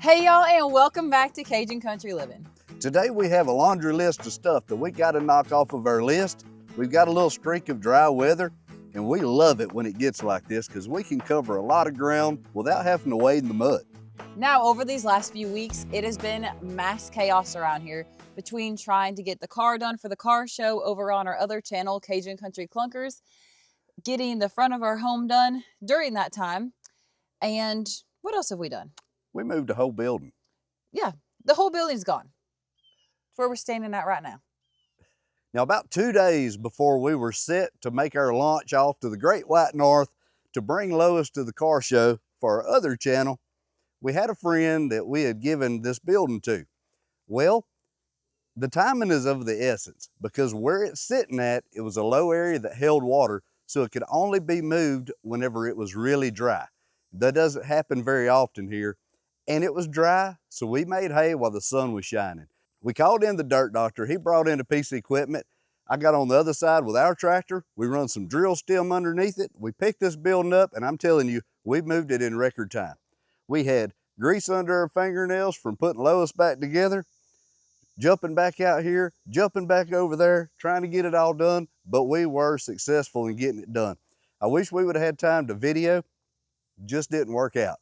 Hey y'all, and welcome back to Cajun Country Living. Today we have a laundry list of stuff that we got to knock off of our list. We've got a little streak of dry weather, and we love it when it gets like this because we can cover a lot of ground without having to wade in the mud. Now, over these last few weeks, it has been mass chaos around here between trying to get the car done for the car show over on our other channel, Cajun Country Clunkers, getting the front of our home done during that time, and what else have we done? We moved the whole building. Yeah, the whole building's gone. It's where we're standing at right now. Now, about 2 days before we were set to make our launch off to the Great White North to bring Lois to the car show for our other channel, we had a friend that we had given this building to. Well, the timing is of the essence because where it's sitting at, it was a low area that held water, so it could only be moved whenever it was really dry. That doesn't happen very often here. And it was dry, so we made hay while the sun was shining. We called in the dirt doctor. He brought in a piece of equipment. I got on the other side with our tractor. We run some drill stem underneath it. We picked this building up, and I'm telling you, we moved it in record time. We had grease under our fingernails from putting Lois back together, jumping back out here, jumping back over there, trying to get it all done, but we were successful in getting it done. I wish we would have had time to video, just didn't work out.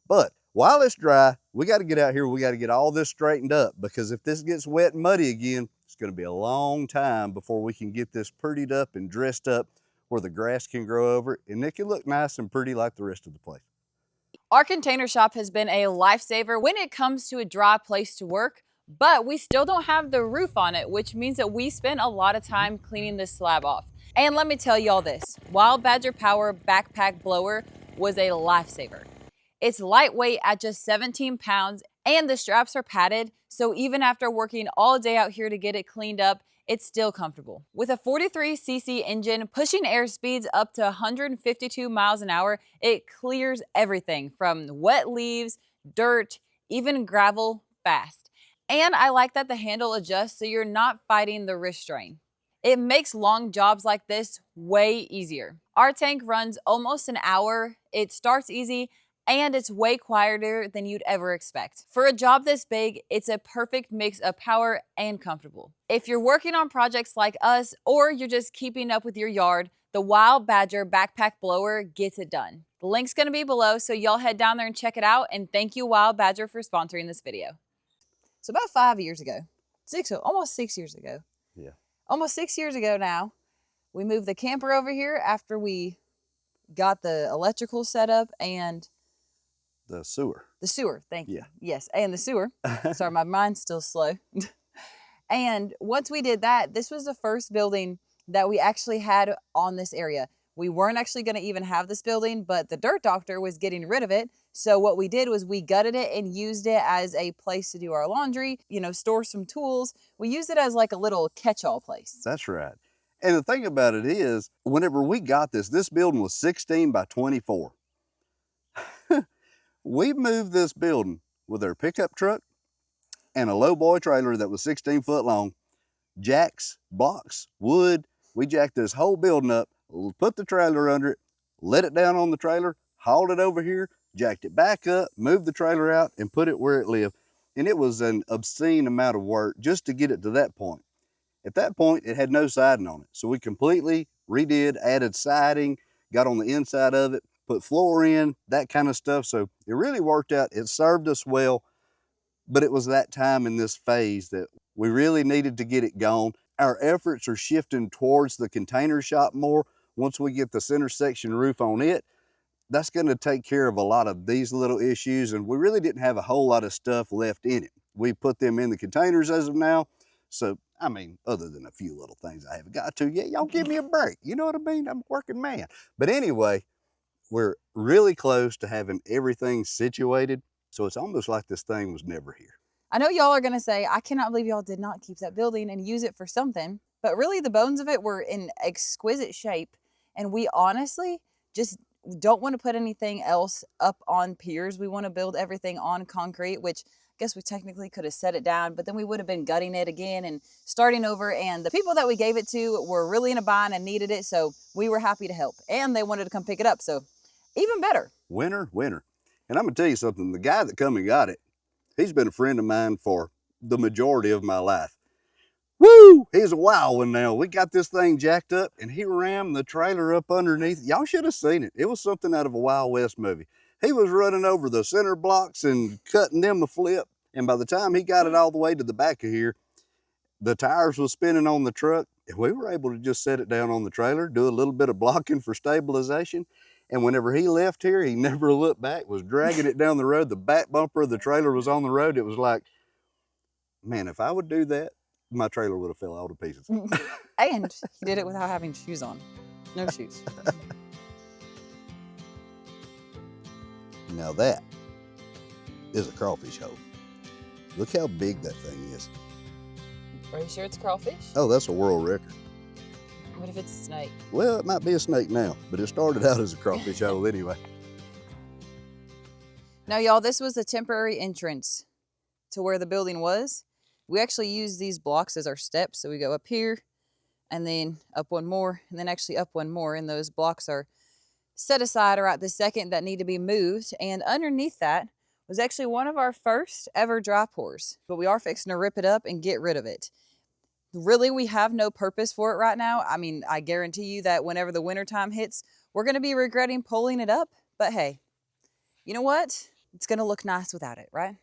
But while it's dry, we got to get out here. We got to get all this straightened up because if this gets wet and muddy again, it's going to be a long time before we can get this prettied up and dressed up where the grass can grow over it and it can look nice and pretty like the rest of the place. Our container shop has been a lifesaver when it comes to a dry place to work, but we still don't have the roof on it, which means that we spent a lot of time cleaning this slab off. And let me tell you all this, Wild Badger Power Backpack Blower was a lifesaver. It's lightweight at just 17 pounds and the straps are padded, so even after working all day out here to get it cleaned up, it's still comfortable. With a 43cc engine pushing air speeds up to 152 miles an hour, it clears everything from wet leaves, dirt, even gravel fast. And I like that the handle adjusts so you're not fighting the wrist strain. It makes long jobs like this way easier. Our tank runs almost an hour, it starts easy, and it's way quieter than you'd ever expect. For a job this big, it's a perfect mix of power and comfortable. If you're working on projects like us, or you're just keeping up with your yard, the Wild Badger Backpack Blower gets it done. The link's gonna be below, so y'all head down there and check it out, and thank you Wild Badger for sponsoring this video. So about 5 years ago, almost 6 years ago. Yeah. Almost 6 years ago now, we moved the camper over here after we got the electrical set up and The sewer. The sewer, thank you. Yeah. Yes, and the sewer. Sorry, my mind's still slow. And once we did that, this was the first building that we actually had on this area. We weren't actually going to even have this building, but the dirt doctor was getting rid of it. So what we did was we gutted it and used it as a place to do our laundry, store some tools. We used it as like a little catch-all place. That's right. And the thing about it is, whenever we got this building was 16 by 24. We moved this building with our pickup truck and a lowboy trailer that was 16 foot long, jacks, blocks, wood. We jacked this whole building up, put the trailer under it, let it down on the trailer, hauled it over here, jacked it back up, moved the trailer out, and put it where it lived. And it was an obscene amount of work just to get it to that point. At that point, it had no siding on it. So we completely redid, added siding, got on the inside of it, put floor in, that kind of stuff. So it really worked out. It served us well, but it was that time in this phase that we really needed to get it gone. Our efforts are shifting towards the container shop more. Once we get the center section roof on it, that's going to take care of a lot of these little issues. And we really didn't have a whole lot of stuff left in it. We put them in the containers as of now. So, I mean, other than a few little things I haven't got to yet, y'all give me a break. You know what I mean? I'm a working man. But anyway, we're really close to having everything situated, so it's almost like this thing was never here. I know y'all are going to say, I cannot believe y'all did not keep that building and use it for something, but really the bones of it were in exquisite shape, and we honestly just don't want to put anything else up on piers. We want to build everything on concrete, which I guess we technically could have set it down, but then we would have been gutting it again and starting over, and the people that we gave it to were really in a bind and needed it, so we were happy to help, and they wanted to come pick it up, so even better. Winner, winner. And I'm gonna tell you something, the guy that come and got it, He's been a friend of mine for the majority of my life. Woo! He's a wild one now. We got this thing jacked up and he rammed the trailer up underneath. Y'all should have seen it. It was something out of a Wild West movie. He was running over the center blocks and cutting them a flip. And by the time he got it all the way to the back of here, the tires was spinning on the truck. And we were able to just set it down on the trailer, do a little bit of blocking for stabilization. And whenever he left here, he never looked back, was dragging it down the road. The back bumper of the trailer was on the road. It was like, man, if I would do that, my trailer would have fell all to pieces. And he did it without having shoes on. No shoes. Now that is a crawfish hole. Look how big that thing is. Are you sure it's crawfish? Oh, that's a world record. What if it's a snake? Well, it might be a snake now, but it started out as a crawfish hole anyway. Now, y'all, this was a temporary entrance to where the building was. We actually use these blocks as our steps. So we go up here and then up one more and then actually up one more. And those blocks are set aside right this second that need to be moved. And underneath that was actually one of our first ever dry pours. But we are fixing to rip it up and get rid of it. Really, we have no purpose for it right now. I mean, I guarantee you that whenever the wintertime hits, we're going to be regretting pulling it up. But hey, you know what? It's going to look nice without it, right?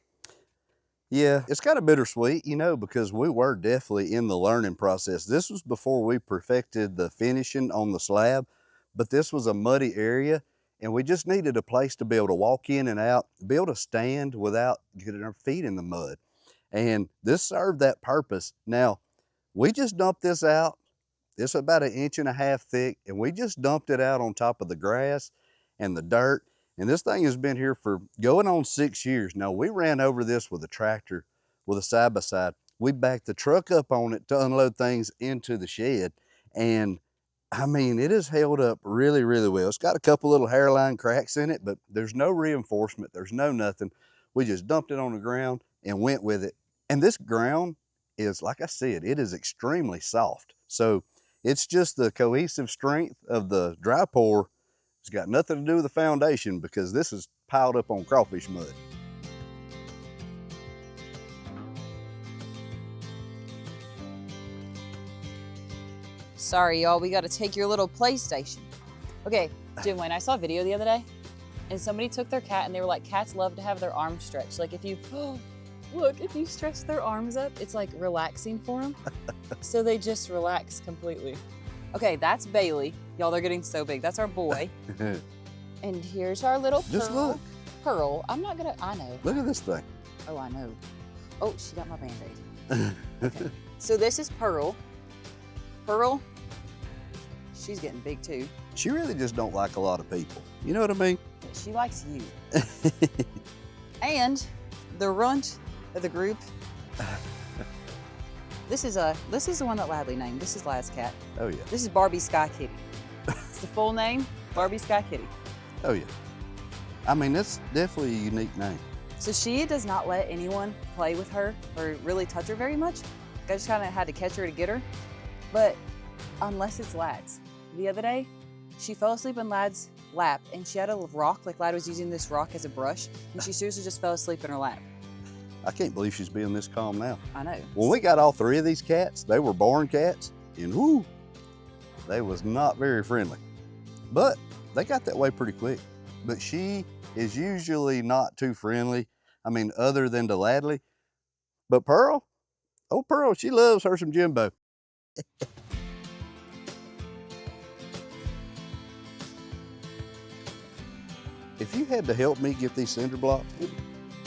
Yeah, it's kind of bittersweet, you know, because we were definitely in the learning process. This was before we perfected the finishing on the slab, but this was a muddy area and we just needed a place to be able to walk in and out, be able to stand without getting our feet in the mud. And this served that purpose. Now, we just dumped this out. It's about 1.5 inches thick, and we just dumped it out on top of the grass and the dirt. And this thing has been here for going on 6 years. Now, we ran over this with a tractor, with a side-by-side. We backed the truck up on it to unload things into the shed. And I mean, it has held up really, really well. It's got a couple little hairline cracks in it, but there's no reinforcement. There's no nothing. We just dumped it on the ground and went with it. And this ground is, like I said, it is extremely soft. So it's just the cohesive strength of the dry pour. It's got nothing to do with the foundation because this is piled up on crawfish mud. Sorry, y'all, we got to take your little PlayStation. Okay, Jim Wayne, I saw a video the other day and somebody took their cat and they were like, cats love to have their arms stretched. Like if you, look, if you stretch their arms up, it's like relaxing for them. So they just relax completely. Okay, that's Bailey. Y'all, they're getting so big. That's our boy. And here's our little Pearl. Just look. Pearl. I'm not gonna, I know. Look at this thing. Oh, I know. Oh, she got my Band-Aid. Okay. So this is Pearl. Pearl, she's getting big too. She really just don't like a lot of people. You know what I mean? She likes you. And the runt of the group. This is the one that Ladley named. This is Lad's cat. Oh yeah. This is Barbie Sky Kitty. It's the full name, Barbie Sky Kitty. Oh yeah. I mean, that's definitely a unique name. So she does not let anyone play with her or really touch her very much. I just kind of had to catch her to get her. But unless it's Lad's. The other day, she fell asleep in Lad's lap and she had a rock, like Lad was using this rock as a brush, and she seriously just fell asleep in her lap. I can't believe she's being this calm now. I know. When we got all 3 of these cats, they were born cats, and whoo, they was not very friendly. But they got that way pretty quick. But she is usually not too friendly. I mean, other than to Ladley. But Pearl, oh Pearl, she loves her some Jimbo. If you had to help me get these cinder blocks,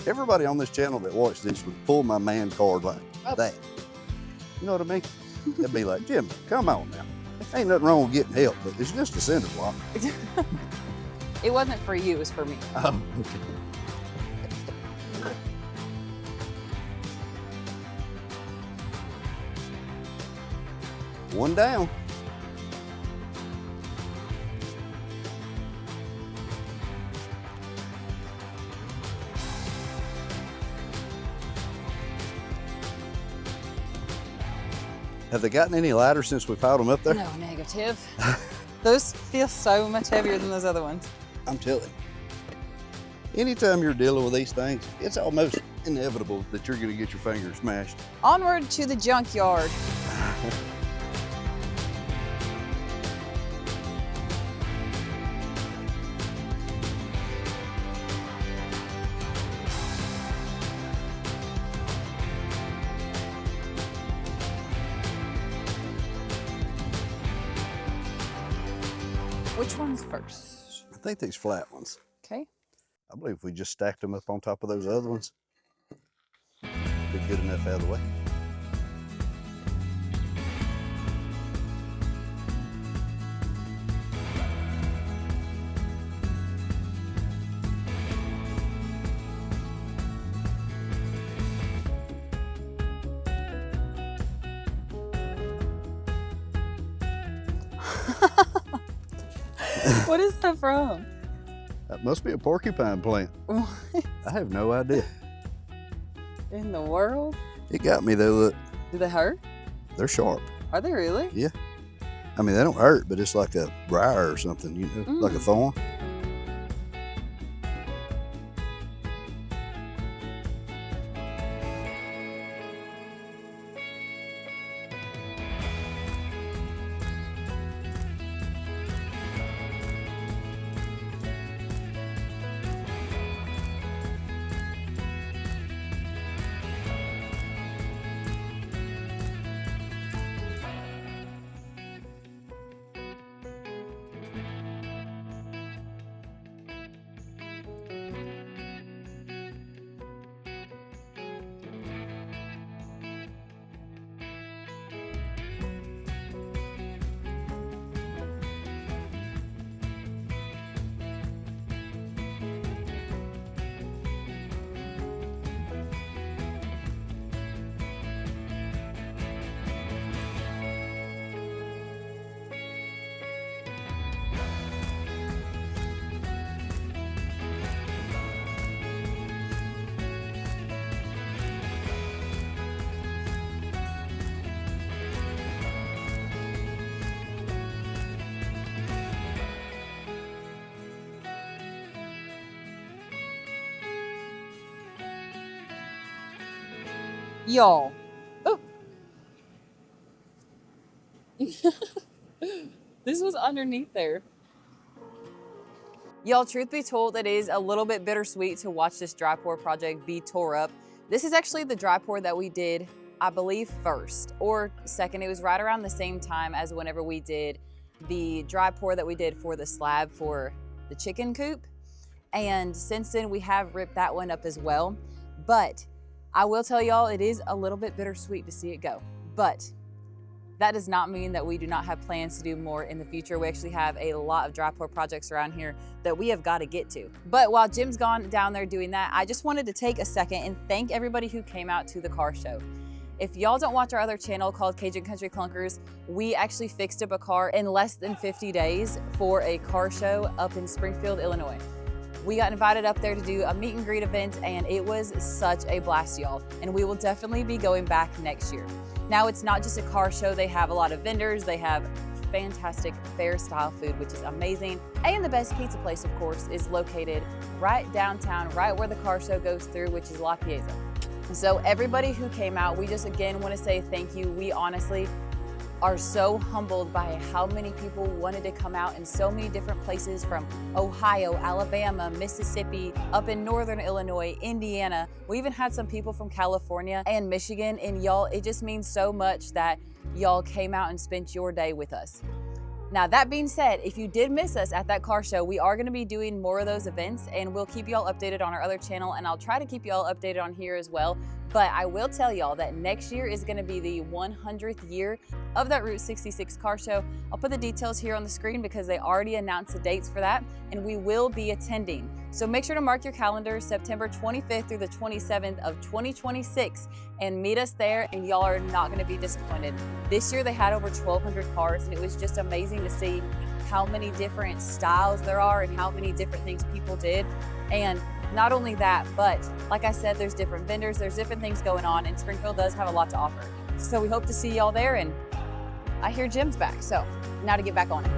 everybody on this channel that watched this would pull my man card like that. You know what I mean? They'd be like, Jim, come on now. Ain't nothing wrong with getting help, but it's just a cinder block. It wasn't for you, it was for me. Oh, okay. One down. Have they gotten any lighter since we piled them up there? No, negative. Those feel so much heavier than those other ones. I'm telling you. Anytime you're dealing with these things, it's almost inevitable that you're gonna get your fingers smashed. Onward to the junkyard. Which one's first? I think these flat ones. Okay. I believe if we just stacked them up on top of those other ones, be good enough out of the way. What is that from? That must be a porcupine plant. What I have no idea. in the world? It got me though, look, Do they hurt? they're sharp. Are they really? Yeah. I mean, they don't hurt, but it's like a briar or something, you know, like a thorn. Y'all. Oh. This was underneath there. Y'all, truth be told, it is a little bit bittersweet to watch this dry pour project be tore up. This is actually the dry pour that we did, I believe, first or second. It was right around the same time as whenever we did the dry pour that we did for the slab for the chicken coop. And since then, we have ripped that one up as well. But I will tell y'all, it is a little bit bittersweet to see it go. But that does not mean that we do not have plans to do more in the future. We actually have a lot of dry pour projects around here that we have got to get to. But while Jim's gone down there doing that, I just wanted to take a second and thank everybody who came out to the car show. If y'all don't watch our other channel called Cajun Country Clunkers, we actually fixed up a car in less than 50 days for a car show up in Springfield, Illinois. We got invited up there to do a meet and greet event, and it was such a blast, y'all. And we will definitely be going back next year. Now, it's not just a car show. They have a lot of vendors. They have fantastic fair style food, which is amazing. And the best pizza place, of course, is located right downtown, right where the car show goes through, which is La Piazza. So everybody who came out, we just again want to say thank you. We honestly are so humbled by how many people wanted to come out in so many different places from Ohio, Alabama, Mississippi, up in Northern Illinois, Indiana. We even had some people from California and Michigan, and y'all, it just means so much that y'all came out and spent your day with us. Now, that being said, if you did miss us at that car show, we are going to be doing more of those events, and we'll keep y'all updated on our other channel, and I'll try to keep y'all updated on here as well. But I will tell y'all that next year is going to be the 100th year of that Route 66 car show. I'll put the details here on the screen because they already announced the dates for that, and we will be attending. So make sure to mark your calendars September 25th through the 27th of 2026 and meet us there, and y'all are not going to be disappointed. This year they had over 1,200 cars, and it was just amazing to see how many different styles there are and how many different things people did. And not only that, but like I said, there's different vendors, there's different things going on, and Springfield does have a lot to offer. So we hope to see y'all there, and I hear Jim's back, so now to get back on it.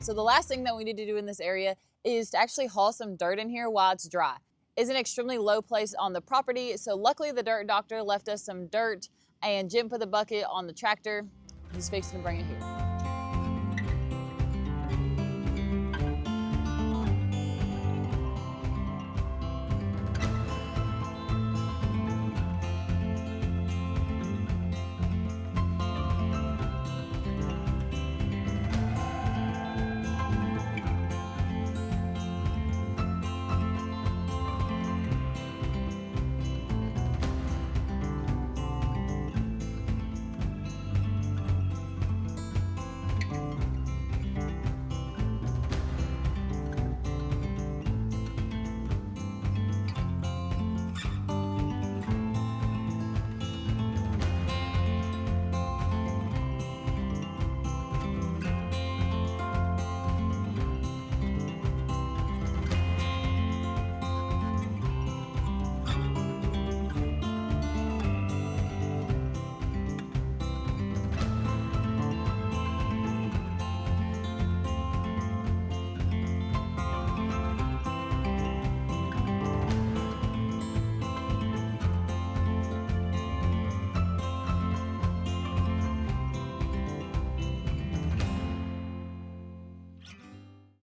So the last thing that we need to do in this area is to actually haul some dirt in here while it's dry. It's an extremely low place on the property, so luckily the dirt doctor left us some dirt and Jim put the bucket on the tractor. He's fixing to bring it here.